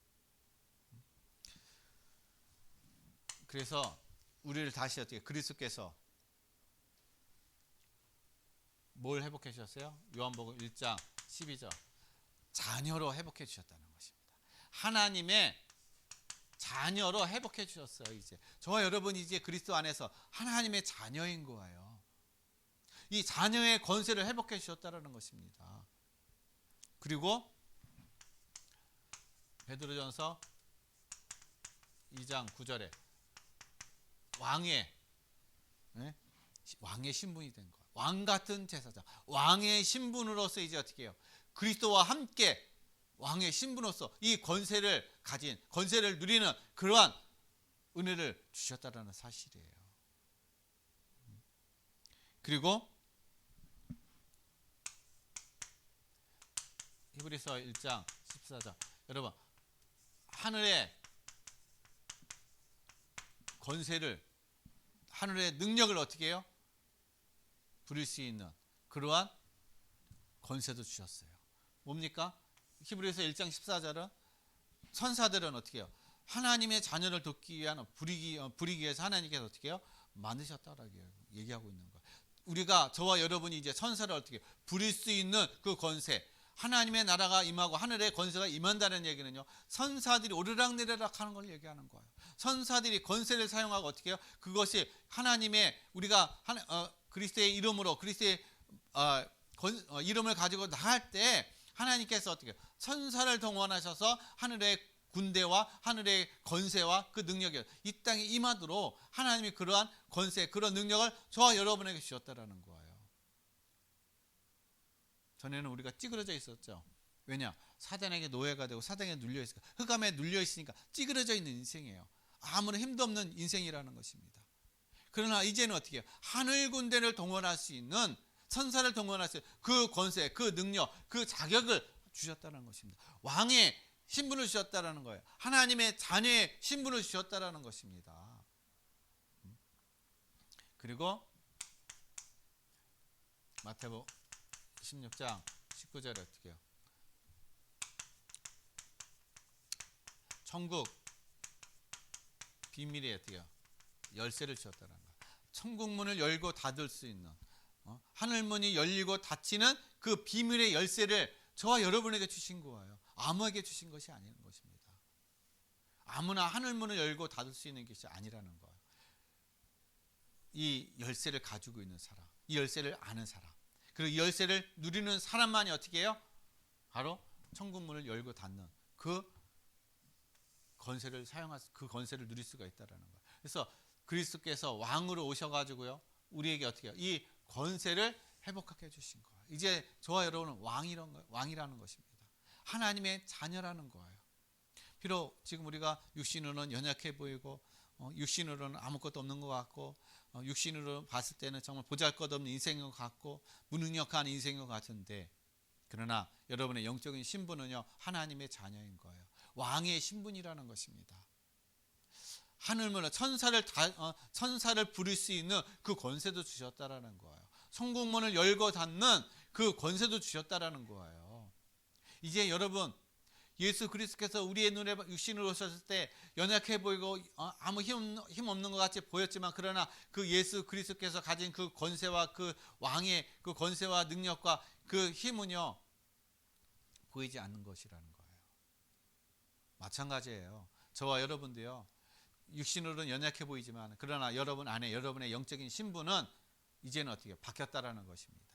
그래서 우리를 다시 어떻게, 그리스도께서 뭘 회복해 주셨어요? 요한복음 1장 12절 자녀로 회복해 주셨다는 것입니다. 하나님의 자녀로 회복해 주셨어요. 이제 저와 여러분이 이제 그리스도 안에서 하나님의 자녀인 거예요. 이 자녀의 권세를 회복해 주셨다는 것입니다. 그리고 베드로전서 2장 9절에 왕의 신분이 된 거예요. 왕 같은 제사장, 왕의 신분으로서 이제 어떻게 해요? 그리스도와 함께 왕의 신분으로서 이 권세를 가진, 권세를 누리는 그러한 은혜를 주셨다는 사실이에요. 그리고 히브리서 1장 14절 여러분, 하늘의 권세를, 하늘의 능력을 어떻게 해요? 부릴 수 있는 그러한 권세도 주셨어요. 뭡니까? 히브리서 1장 14절은 천사들은 어떻게 해요? 하나님의 자녀를 돕기 위한, 부리기 위해서 하나님께서 어떻게 해요? 만드셨다라고 얘기하고 있는 거예요. 우리가, 저와 여러분이 이제 천사를 어떻게 부릴 수 있는 그 권세, 하나님의 나라가 임하고 하늘의 권세가 임한다는 얘기는요, 선사들이 오르락내리락 하는 걸 얘기하는 거예요. 선사들이 권세를 사용하고 어떻게 해요? 그것이 하나님의, 우리가 그리스도의 이름으로, 그리스도의 이름을 가지고 나갈 때 하나님께서 어떻게 해요? 천사를 동원하셔서 하늘의 군대와 하늘의 권세와 그 능력이 이 땅에 임하도록 하나님이 그러한 권세, 그런 능력을 저와 여러분에게 주셨다라는 거예요. 전에는 우리가 찌그러져 있었죠. 왜냐? 사단에게 노예가 되고 사단에게 눌려 있으니까, 흑암에 눌려 있으니까 찌그러져 있는 인생이에요. 아무런 힘도 없는 인생이라는 것입니다. 그러나 이제는 어떻게 해요? 하늘 군대를 동원할 수 있는 천사를 동원하셔 그 권세, 그 능력, 그 자격을 주셨다는 것입니다. 왕의 신분을 주셨다는 거예요. 하나님의 자녀의 신분을 주셨다는 것입니다. 그리고 마태복음 16장 19절에 어떻게 해요? 천국 비밀의 어떻게 해요? 열쇠를 주셨다는 거예요. 천국 문을 열고 닫을 수 있는 하늘 문이 열리고 닫히는 그 비밀의 열쇠를 저와 여러분에게 주신 거예요. 아무에게 주신 것이 아닌 것입니다. 아무나 하늘 문을 열고 닫을 수 있는 것이 아니라는 거예요. 이 열쇠를 가지고 있는 사람, 이 열쇠를 아는 사람, 그리고 이 열쇠를 누리는 사람만이 어떻게 해요? 바로 천국 문을 열고 닫는 그 권세를 그 권세를 누릴 수가 있다라는 거예요. 그래서 그리스도께서 왕으로 오셔가지고요, 우리에게 어떻게 해요? 이 권세를 회복하게 해주신 거예요. 이제 저와 여러분은 왕이라는 것입니다. 하나님의 자녀라는 거예요. 비록 지금 우리가 육신으로는 연약해 보이고 육신으로는 아무것도 없는 것 같고 육신으로 봤을 때는 정말 보잘것없는 인생인 것 같고 무능력한 인생인 것 같은데, 그러나 여러분의 영적인 신분은요, 하나님의 자녀인 거예요. 왕의 신분이라는 것입니다. 하늘문을 천사를 부릴 수 있는 그 권세도 주셨다라는 거예요. 천국문을 열고 닫는 그 권세도 주셨다라는 거예요. 이제 여러분, 예수 그리스도께서 우리의 눈에 육신으로 오셨을 때 연약해 보이고 아무 힘 없는 것 같이 보였지만, 그러나 그 예수 그리스도께서 가진 그 권세와 그 왕의 그 권세와 능력과 그 힘은요, 보이지 않는 것이라는 거예요. 마찬가지예요. 저와 여러분도요, 육신으로는 연약해 보이지만, 그러나 여러분 안에 여러분의 영적인 신분은 이제는 어떻게 바뀌었다라는 것입니다.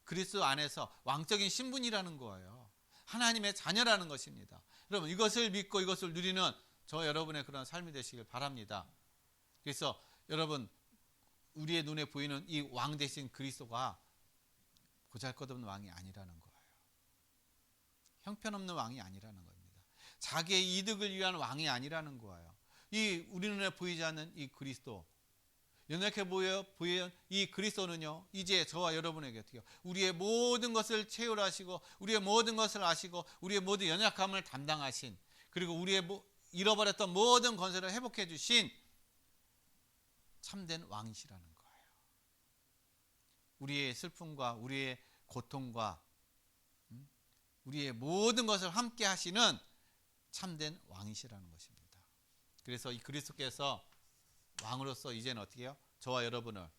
그리스도 안에서 왕적인 신분이라는 거예요. 하나님의 자녀라는 것입니다. 여러분, 이것을 믿고 이것을 누리는 저 여러분의 그런 삶이 되시길 바랍니다. 그래서 여러분, 우리의 눈에 보이는 이 왕 대신 그리스도가 보잘것없는 왕이 아니라는 거예요. 형편없는 왕이 아니라는 겁니다. 자기의 이득을 위한 왕이 아니라는 거예요. 이 우리 눈에 보이지 않는 이 그리스도, 연약해 보이는 이 그리스도는요, 이제 저와 여러분에게 어떻게 해요? 우리의 모든 것을 채울하시고 우리의 모든 것을 아시고 우리의 모든 연약함을 담당하신, 그리고 우리의 잃어버렸던 모든 권세를 회복해 주신 참된 왕이시라는 거예요. 우리의 슬픔과 우리의 고통과 우리의 모든 것을 함께 하시는 참된 왕이시라는 것입니다. 그래서 이 그리스도께서 왕으로서 이제는 어떻게 해요? 저와 여러분을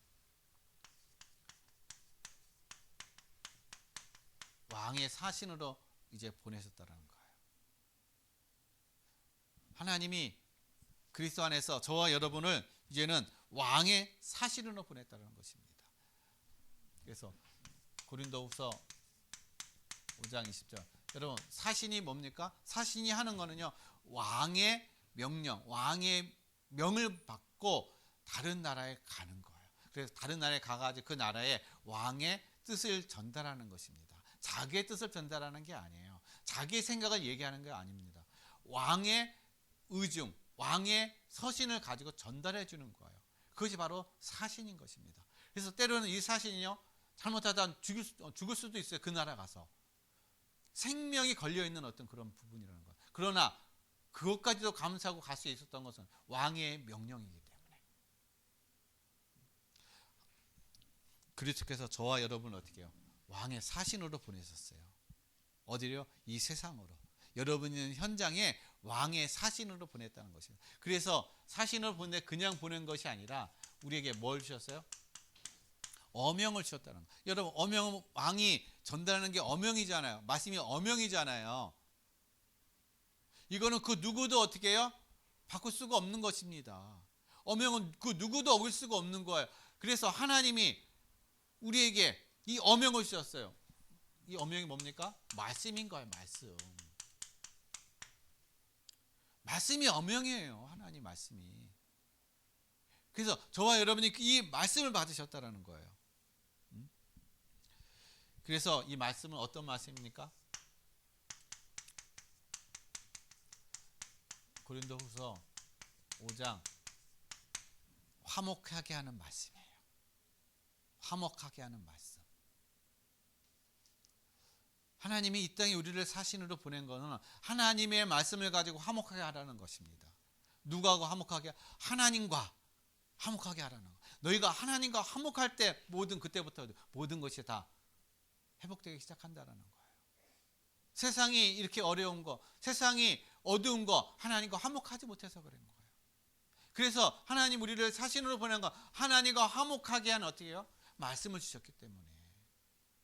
왕의 사신으로 이제 보내셨다는 거예요. 하나님이 그리스도 안에서 저와 여러분을 이제는 왕의 사신으로 보냈다는 것입니다. 그래서 고린도후서 5장 20절, 여러분, 사신이 뭡니까? 사신이 하는 거는요, 왕의 명령, 왕의 명을 받고 다른 나라에 가는 거예요. 그래서 다른 나라에 가가지고 그 나라의 왕의 뜻을 전달하는 것입니다. 자기의 뜻을 전달하는 게 아니에요. 자기의 생각을 얘기하는 게 아닙니다. 왕의 의중, 왕의 서신을 가지고 전달해 주는 거예요. 그것이 바로 사신인 것입니다. 그래서 때로는 이 사신이요, 잘못하다 죽을 수도 있어요. 그 나라 가서 생명이 걸려있는 어떤 그런 부분이라는 거예요. 그러나 그것까지도 감수하고 갈 수 있었던 것은 왕의 명령이기 때문에. 그리스도께서 저와 여러분을 어떻게 해요? 왕의 사신으로 보내셨어요. 어디요? 이 세상으로. 여러분이 있는 현장에 왕의 사신으로 보냈다는 것이에요. 그래서 사신으로 그냥 보낸 것이 아니라 우리에게 뭘 주셨어요? 어명을 주셨다는 거예요. 여러분, 어명은 왕이 전달하는 게 어명이잖아요. 말씀이 어명이잖아요. 이거는 그 누구도 어떻게 해요? 바꿀 수가 없는 것입니다. 어명은 그 누구도 어길 수가 없는 거예요. 그래서 하나님이 우리에게 이 어명을 주셨어요. 이 어명이 뭡니까? 말씀인 거예요. 말씀이 어명이에요. 하나님 말씀이. 그래서 저와 여러분이 이 말씀을 받으셨다라는 거예요. 그래서 이 말씀은 어떤 말씀입니까? 고린도후서 5장, 화목하게 하는 말씀이에요. 화목하게 하는 말씀. 하나님이 이 땅에 우리를 사신으로 보낸 것은 하나님의 말씀을 가지고 화목하게 하라는 것입니다. 누구하고 화목하게? 하나님과 화목하게 하라는 거. 너희가 하나님과 화목할 때 그때부터 모든 것이 다 회복되기 시작한다는 거예요. 세상이 이렇게 어려운 거, 세상이 어두운 거 하나님과 화목하지 못해서 그런 거예요. 그래서 하나님 우리를 사신으로 보낸 거, 하나님과 화목하게 하는 어떻게 해요? 말씀을 주셨기 때문에.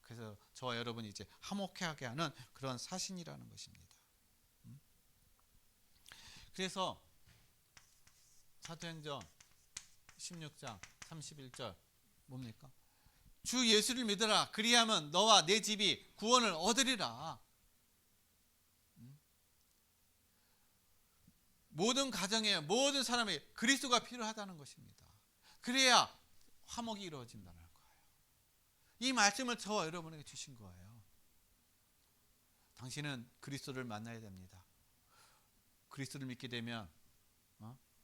그래서 저와 여러분이 이제 화목하게 하는 그런 사신이라는 것입니다. 그래서 사도행전 16장 31절 뭡니까? 주 예수를 믿으라. 그리하면 너와 내 집이 구원을 얻으리라. 모든 가정에 모든 사람이 그리스도가 필요하다는 것입니다. 그래야 화목이 이루어진다는 거예요. 이 말씀을 저와 여러분에게 주신 거예요. 당신은 그리스도를 만나야 됩니다. 그리스도를 믿게 되면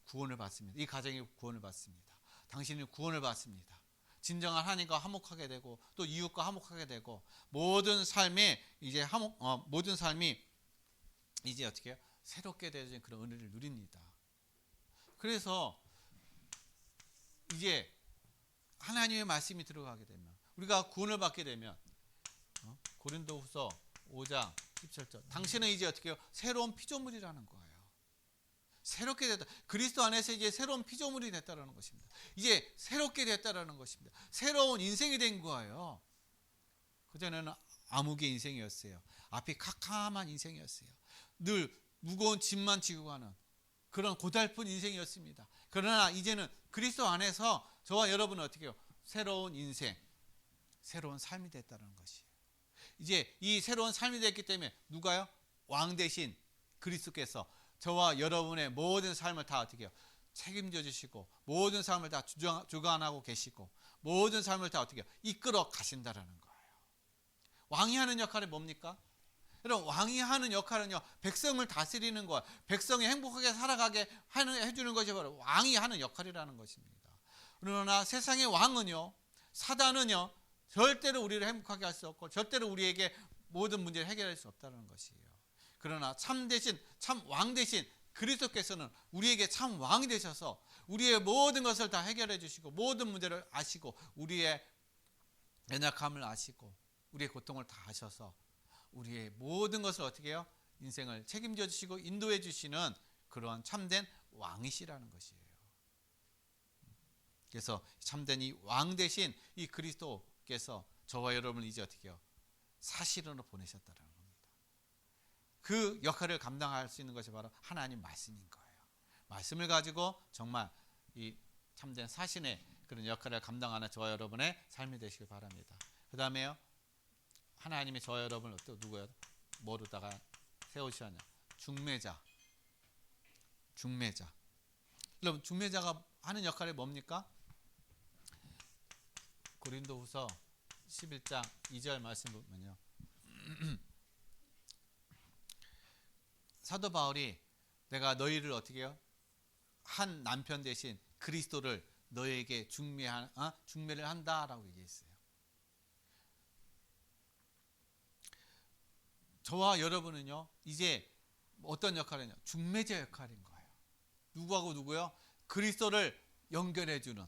구원을 받습니다. 이 가정이 구원을 받습니다. 당신은 구원을 받습니다. 진정한 하나님과 화목하게 되고 또 이웃과 화목하게 되고 모든 삶에 이제 모든 삶이 이제 어떻게 해요? 새롭게 되어진 그런 은혜를 누립니다. 그래서 이제 하나님의 말씀이 들어가게 되면 우리가 구원을 받게 되면 고린도후서 5장 17절 당신은 이제 어떻게 해요? 새로운 피조물이라는 거예요. 새롭게 됐다. 그리스도 안에서 이제 새로운 피조물이 됐다라는 것입니다. 이제 새롭게 됐다라는 것입니다. 새로운 인생이 된 거예요. 그전에는 암흑의 인생이었어요. 앞이 캄캄한 인생이었어요. 늘 무거운 짐만 지고 가는 그런 고달픈 인생이었습니다. 그러나 이제는 그리스도 안에서 저와 여러분은 어떻게 해요? 새로운 인생, 새로운 삶이 됐다는 것이에요. 이제 이 새로운 삶이 됐기 때문에 누가요? 왕 대신 그리스도께서 저와 여러분의 모든 삶을 다 어떻게 해요? 책임져 주시고 모든 삶을 다 주관하고 계시고 모든 삶을 다 어떻게 해요? 이끌어 가신다라는 거예요. 왕이 하는 역할이 뭡니까? 여러분 왕이 하는 역할은요 백성을 다스리는 것, 백성이 행복하게 살아가게 해주는 것이 바로 왕이 하는 역할이라는 것입니다. 그러나 세상의 왕은요, 사단은요 절대로 우리를 행복하게 할 수 없고 절대로 우리에게 모든 문제를 해결할 수 없다는 것이에요. 그러나 참 왕 대신 그리스도께서는 우리에게 참 왕이 되셔서 우리의 모든 것을 다 해결해 주시고 모든 문제를 아시고 우리의 연약함을 아시고 우리의 고통을 다 아셔서 우리의 모든 것을 어떻게 해요? 인생을 책임져 주시고 인도해 주시는 그런 참된 왕이시라는 것이에요. 그래서 참된 이 왕 대신 이 그리스도께서 저와 여러분을 이제 어떻게 해요? 사실로 보내셨다는 겁니다. 그 역할을 감당할 수 있는 것이 바로 하나님 말씀인 거예요. 말씀을 가지고 정말 이 참된 사신의 그런 역할을 감당하는 저와 여러분의 삶이 되시길 바랍니다. 그 다음에요. 하나님이 저와 여러분을 누구예요? 뭐로다가 세우시느냐? 중매자. 여러분 중매자가 하는 역할이 뭡니까? 고린도후서 11장 2절 말씀 보면요. 사도 바울이 내가 너희를 어떻게 해요? 한 남편 대신 그리스도를 너희에게 중매를 한다라고 얘기했어요. 저와 여러분은요 이제 어떤 역할이냐? 중매자 역할인 거예요. 누구하고 누구요? 그리스도를 연결해주는,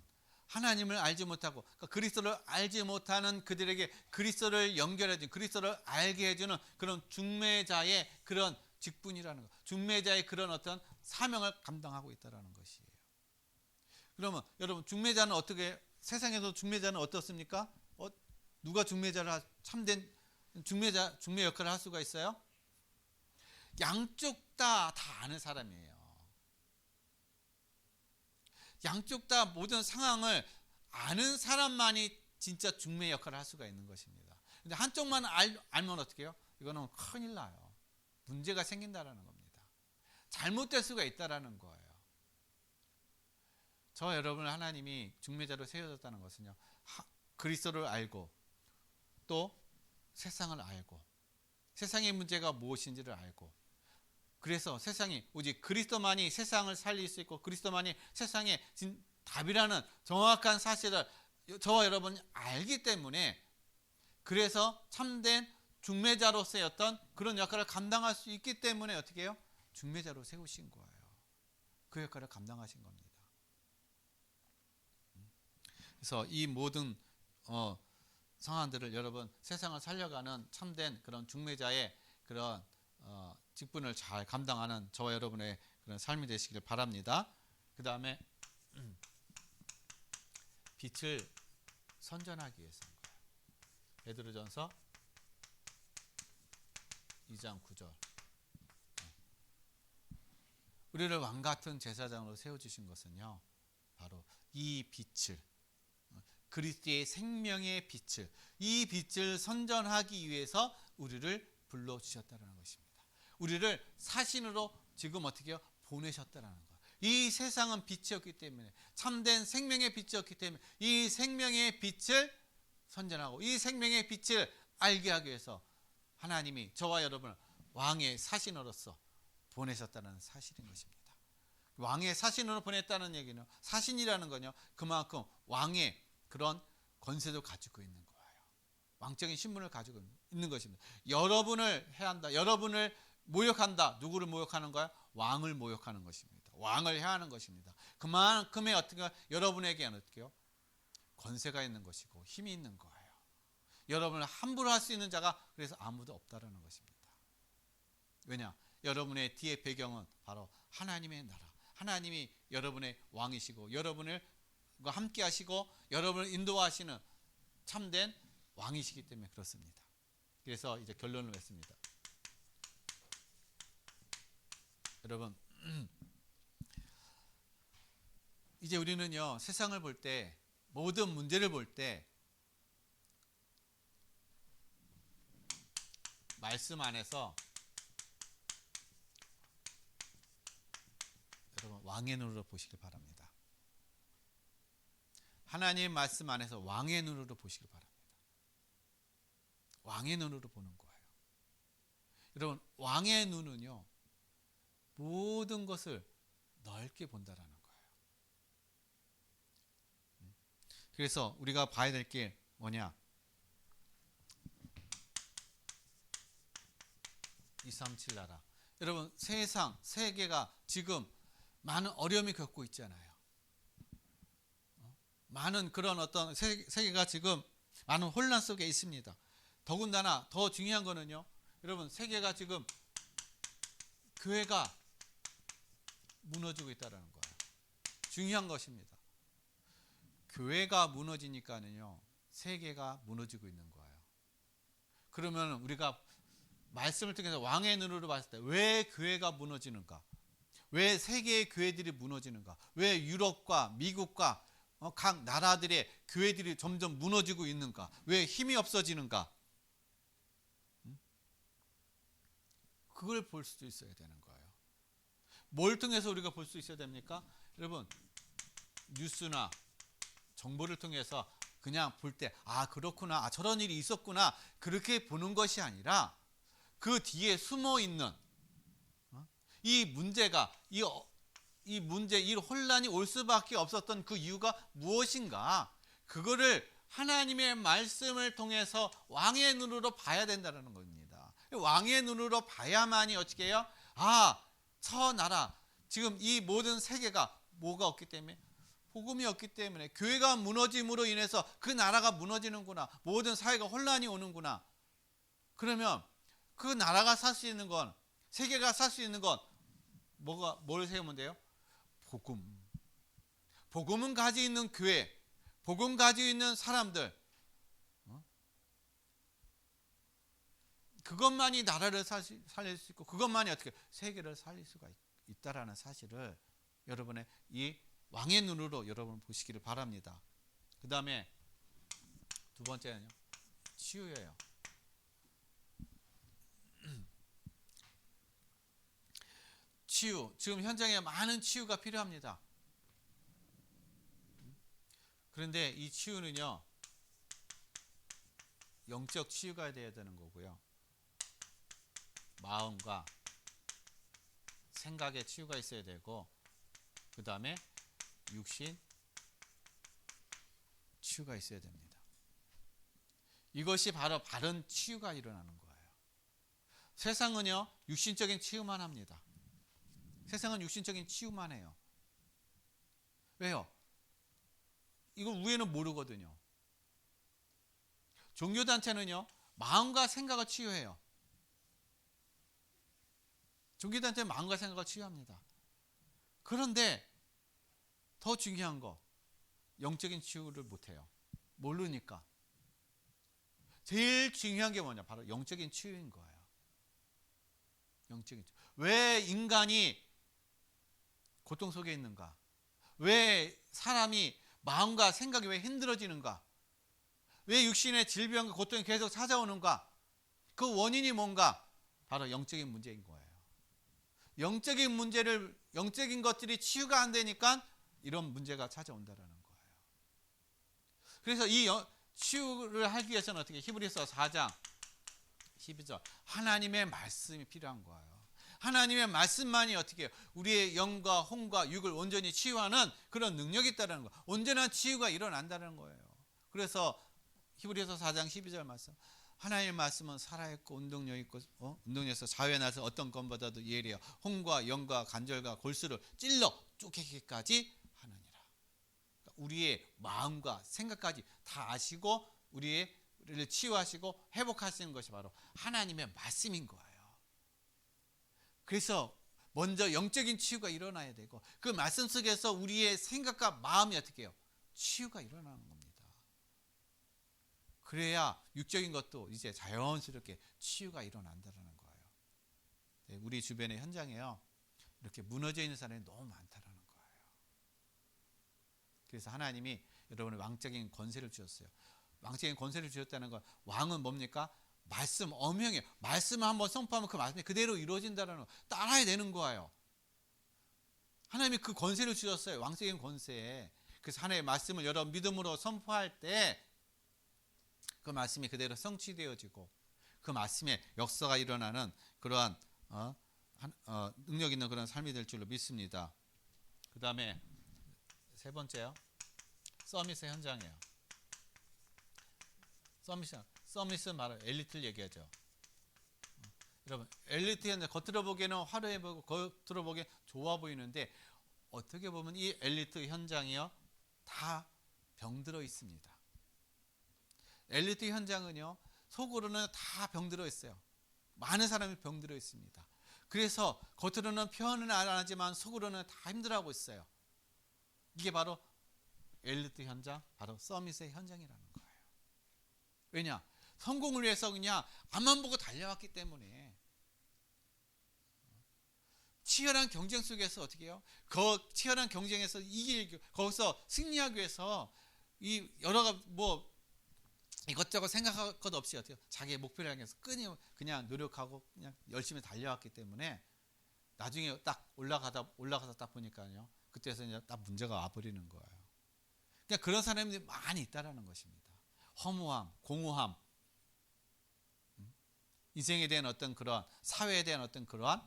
하나님을 알지 못하고 그러니까 그리스도를 알지 못하는 그들에게 그리스도를 연결해주는, 그리스도를 알게 해주는 그런 중매자의 그런 직분이라는 거, 중매자의 그런 어떤 사명을 감당하고 있다는 것이에요. 그러면 여러분 중매자는 어떻게, 세상에서 중매자는 어떻습니까? 누가 중매자를 참된 중매 역할을 할 수가 있어요? 양쪽 다 아는 사람이에요. 양쪽 다 모든 상황을 아는 사람만이 진짜 중매 역할을 할 수가 있는 것입니다. 근데 한쪽만 알면 어떻게 해요? 이거는 큰일 나요. 문제가 생긴다라는 겁니다. 잘못될 수가 있다라는 거예요. 저 여러분을 하나님이 중매자로 세워졌다는 것은요, 그리스도를 알고 또 세상을 알고 세상의 문제가 무엇인지를 알고, 그래서 세상이 오직 그리스도만이 세상을 살릴 수 있고 그리스도만이 세상의 답이라는 정확한 사실을 저와 여러분이 알기 때문에, 그래서 참된 중매자로서의 어떤 그런 역할을 감당할 수 있기 때문에 어떻게 해요? 중매자로 세우신 거예요. 그 역할을 감당하신 겁니다. 그래서 이 모든 상황들을 여러분 세상을 살려가는 참된 그런 중매자의 그런 직분을 잘 감당하는 저와 여러분의 그런 삶이 되시길 바랍니다. 그 다음에 빛을 선전하기 위해서인 거예요. 베드로전서 2장 9절. 우리를 왕 같은 제사장으로 세워주신 것은요, 바로 이 빛을, 그리스도의 생명의 빛을, 이 빛을 선전하기 위해서 우리를 불러주셨다는 것입니다. 우리를 사신으로 지금 어떻게 해요? 보내셨다는 거예요. 이 세상은 빛이었기 때문에, 참된 생명의 빛이었기 때문에 이 생명의 빛을 선전하고 이 생명의 빛을 알게 하기 위해서 하나님이 저와 여러분을 왕의 사신으로서 보내셨다는 사실인 것입니다. 왕의 사신으로 보냈다는 얘기는, 사신이라는 건요, 그만큼 왕의 그런 권세도 가지고 있는 거예요. 왕적인 신분을 가지고 있는 것입니다. 여러분을 해한다, 여러분을 모욕한다. 누구를 모욕하는 거야? 왕을 모욕하는 것입니다. 왕을 해하는 것입니다. 그만큼의 어떻게 여러분에게는 어떻게요? 권세가 있는 것이고 힘이 있는 거예요. 여러분을 함부로 할 수 있는 자가 그래서 아무도 없다라는 것입니다. 왜냐? 여러분의 뒤의 배경은 바로 하나님의 나라, 하나님이 여러분의 왕이시고 여러분을 함께 하시고 여러분을 인도하시는 참된 왕이시기 때문에 그렇습니다. 그래서 이제 결론을 맺습니다. 여러분, 이제 우리는요, 세상을 볼 때, 모든 문제를 볼 때 말씀 안에서 여러분 왕의 눈으로 보시길 바랍니다. 하나님의 말씀 안에서 왕의 눈으로 보시길 바랍니다. 왕의 눈으로 보는 거예요. 여러분, 왕의 눈은요, 모든 것을 넓게 본다라는 거예요. 그래서 우리가 봐야 될 게 뭐냐? 237 나라. 여러분, 세상, 세계가 지금 많은 어려움이 겪고 있잖아요. 많은 그런 어떤 세계가 지금 많은 혼란 속에 있습니다. 더군다나 더 중요한 거는요, 여러분, 세계가 지금 교회가 무너지고 있다는 거예요. 중요한 것입니다. 교회가 무너지니까는요, 세계가 무너지고 있는 거예요. 그러면 우리가 말씀을 통해서 왕의 눈으로 봤을 때 왜 교회가 무너지는가? 왜 세계의 교회들이 무너지는가? 왜 유럽과 미국과 각 나라들의 교회들이 점점 무너지고 있는가? 왜 힘이 없어지는가? 그걸 볼 수도 있어야 되는 거예요. 뭘 통해서 우리가 볼 수 있어야 됩니까? 여러분, 뉴스나 정보를 통해서 그냥 볼 때 그렇구나, 저런 일이 있었구나, 그렇게 보는 것이 아니라 그 뒤에 숨어 있는 이 문제가, 이 문제, 이 혼란이 올 수밖에 없었던 그 이유가 무엇인가, 그거를 하나님의 말씀을 통해서 왕의 눈으로 봐야 된다는 겁니다. 왕의 눈으로 봐야만이 어떻게 해요? 저 나라, 지금 이 모든 세계가 뭐가 없기 때문에, 복음이 없기 때문에, 교회가 무너짐으로 인해서 그 나라가 무너지는구나, 모든 사회가 혼란이 오는구나. 그러면 그 나라가 살 수 있는 건, 세계가 살 수 있는 건 뭘 세우면 돼요? 복음. 복음은 가지고 있는 교회, 복음 가지고 있는 사람들, 그것만이 나라를 살릴 수 있고, 그것만이 어떻게 세계를 살릴 수가 있다라는 사실을 여러분의 이 왕의 눈으로 여러분 보시기를 바랍니다. 그 다음에 두 번째는요, 치유예요. 치유, 지금 현장에 많은 치유가 필요합니다. 그런데 이 치유는요, 영적 치유가 되어야 되는 거고요, 마음과 생각의 치유가 있어야 되고, 그 다음에 육신 치유가 있어야 됩니다. 이것이 바로 바른 치유가 일어나는 거예요. 세상은요 육신적인 치유만 합니다. 세상은 육신적인 치유만 해요. 왜요? 이거 위에는 모르거든요. 종교단체는요 마음과 생각을 치유해요. 종교단체는 마음과 생각을 치유합니다. 그런데 더 중요한 거, 영적인 치유를 못해요. 모르니까. 제일 중요한 게 뭐냐? 바로 영적인 치유인 거예요. 영적인 치유. 왜 인간이 고통 속에 있는가? 왜 사람이 마음과 생각이 왜 힘들어지는가? 왜 육신의 질병과 고통이 계속 찾아오는가? 그 원인이 뭔가? 바로 영적인 문제인 거예요. 영적인 것들이 치유가 안 되니까 이런 문제가 찾아온다라는 거예요. 그래서 이 치유를 하기 위해서는 어떻게? 히브리서 4장 12절 하나님의 말씀이 필요한 거예요. 하나님의 말씀만이 어떻게 해요? 우리의 영과 혼과 육을 온전히 치유하는 그런 능력이 있다는 거예요. 온전한 치유가 일어난다는 거예요. 그래서 히브리서 4장 12절 말씀, 하나님의 말씀은 살아있고 운동력 있고 운동력에서 자유에 나서 어떤 것보다도 예리해요. 혼과 영과 관절과 골수를 찔러 쪼개기까지 하느니라. 그러니까 우리의 마음과 생각까지 다 아시고 우리를 치유하시고 회복하시는 것이 바로 하나님의 말씀인 거예요. 그래서 먼저 영적인 치유가 일어나야 되고 그 말씀 속에서 우리의 생각과 마음이 어떻게 해요? 치유가 일어나는 겁니다. 그래야 육적인 것도 이제 자연스럽게 치유가 일어난다는 거예요. 네, 우리 주변의 현장에요. 이렇게 무너져 있는 사람이 너무 많다는 거예요. 그래서 하나님이 여러분의 왕적인 권세를 주셨어요. 왕적인 권세를 주셨다는 건 왕은 뭡니까? 말씀, 엄명이에요. 말씀을 한번 선포하면 그 말씀이 그대로 이루어진다는 거. 따라야 되는 거예요. 하나님이 그 권세를 주셨어요. 왕적인 권세. 그래서 하나님의 말씀을 여러분 믿음으로 선포할 때 그 말씀이 그대로 성취되어지고 그 말씀에 역사가 일어나는 그러한 능력 있는 그런 삶이 될 줄로 믿습니다. 그 다음에 세 번째요. 서밋의 현장이에요. 서밋은 바로 엘리트를 얘기하죠. 여러분 엘리트 현장 겉으로 보기에는 화려해 보이고 겉으로 보기엔 좋아 보이는데 어떻게 보면 이 엘리트 현장이요 다 병들어 있습니다. 엘리트 현장은요 속으로는 다 병들어 있어요. 많은 사람이 병들어 있습니다. 그래서 겉으로는 표현은 안 하지만 속으로는 다 힘들어하고 있어요. 이게 바로 엘리트 현장, 바로 서밋의 현장이라는 거예요. 왜냐? 성공을 위해서 그냥 앞만 보고 달려왔기 때문에. 치열한 경쟁 속에서 어떻게 해요? 그 치열한 경쟁에서 거기서 승리하기 위해서 이 여러 이것저것 생각할 것 없이 어때요? 자기의 목표를 향해서 그냥 노력하고 그냥 열심히 달려왔기 때문에 나중에 딱 올라가서 딱 보니까요. 그때서 이제 딱 문제가 와버리는 거예요. 그러니까 그런 사람들이 많이 있다라는 것입니다. 허무함, 공허함, 인생에 대한 어떤 그런 사회에 대한 어떤 그러한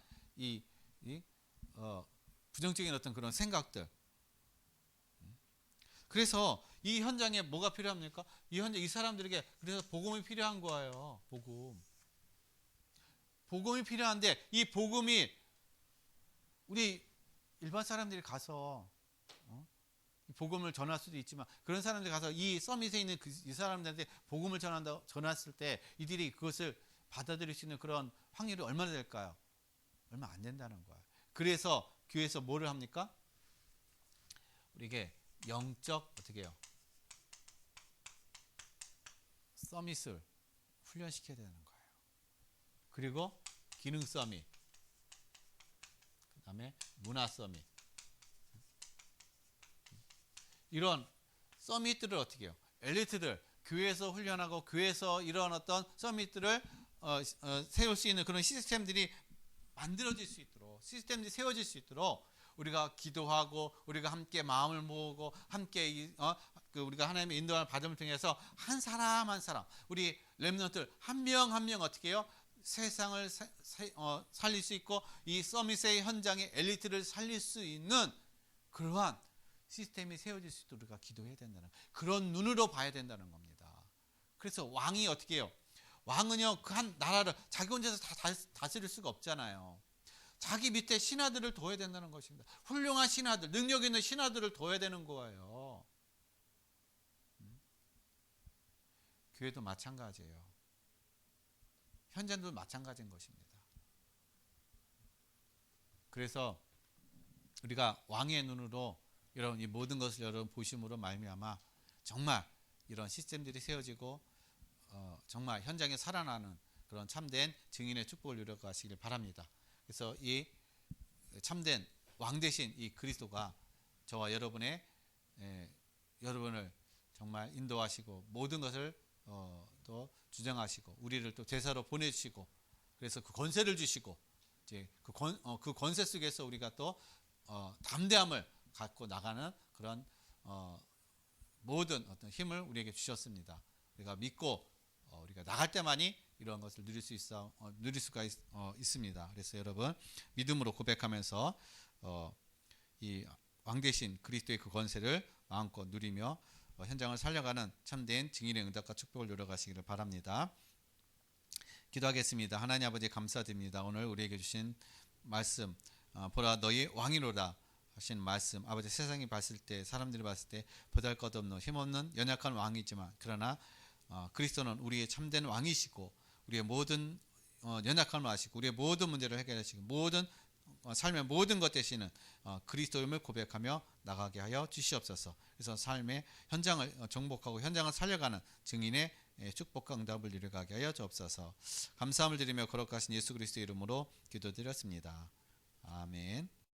부정적인 어떤 그런 생각들. 그래서 이 현장에 뭐가 필요합니까? 이 사람들에게 그래서 복음이 필요한 거예요. 복음이 필요한데 이 복음이 우리 일반 사람들이 가서 복음을 전할 수도 있지만 그런 사람들이 가서 이 서밋에 있는 이 사람들한테 복음을 전했을 때 이들이 그것을 받아들일 수 있는 그런 확률이 얼마나 될까요? 얼마 안 된다는 거예요. 그래서 교회에서 뭐를 합니까? 우리에게 영적 어떻게 해요? 서밋을 훈련시켜야 되는 거예요. 그리고 기능 서밋, 그 다음에 문화 서밋, 이런 서밋들을 어떻게 해요? 엘리트들, 교회에서 훈련하고 교회에서 이런 어떤 서밋들을 세울 수 있는 그런 시스템들이 만들어질 수 있도록, 시스템들이 세워질 수 있도록 우리가 기도하고 우리가 함께 마음을 모으고 함께 우리가 하나님의 인도를 받음을 통해서 한 사람 한 사람 우리 렘넌트들 한 명 한 명 어떻게 해요? 세상을 살릴 수 있고 이 서밋의 현장의 엘리트를 살릴 수 있는 그러한 시스템이 세워질 수 있도록 우리가 기도해야 된다는 그런 눈으로 봐야 된다는 겁니다. 그래서 왕이 어떻게 해요? 왕은요 그 한 나라를 자기 혼자서 다 다스릴 수가 없잖아요. 자기 밑에 신하들을 둬야 된다는 것입니다. 훌륭한 신하들, 능력 있는 신하들을 둬야 되는 거예요. 교회도 마찬가지예요. 현장도 마찬가지인 것입니다. 그래서 우리가 왕의 눈으로 여러분 이 모든 것을 여러분 보심으로 말미암아 정말 이런 시스템들이 세워지고 정말 현장에 살아나는 그런 참된 증인의 축복을 누려가시길 바랍니다. 그래서 이 참된 왕 대신 이 그리스도가 저와 여러분의 여러분을 정말 인도하시고 모든 것을 또 주장하시고 우리를 또 제사로 보내주시고 그래서 그 권세를 주시고 이제 그 권세 속에서 우리가 또 담대함을 갖고 나가는 그런 모든 어떤 힘을 우리에게 주셨습니다. 우리가 믿고 우리가 나갈 때만이 이런 것을 누릴 수가 있습니다. 그래서 여러분 믿음으로 고백하면서 이 왕 대신 그리스도의 그 권세를 마음껏 누리며 현장을 살려가는 참된 증인의 응답과 축복을 누려가시기를 바랍니다. 기도하겠습니다. 하나님 아버지 감사드립니다. 오늘 우리에게 주신 말씀 보라 너희 왕이로다 하신 말씀 아버지 세상이 봤을 때 사람들이 봤을 때 보잘것없는 힘없는 연약한 왕이지만 그러나 그리스도는 우리의 참된 왕이시고 우리의 모든 연약함을 아시고 우리의 모든 문제를 해결하시고 모든 삶의 모든 것 되시는 그리스도임을 고백하며 나가게 하여 주시옵소서. 그래서 삶의 현장을 정복하고 현장을 살려가는 증인의 축복과 응답을 이루어가게 하여 주옵소서. 감사함을 드리며 거룩하신 예수 그리스도의 이름으로 기도드렸습니다. 아멘.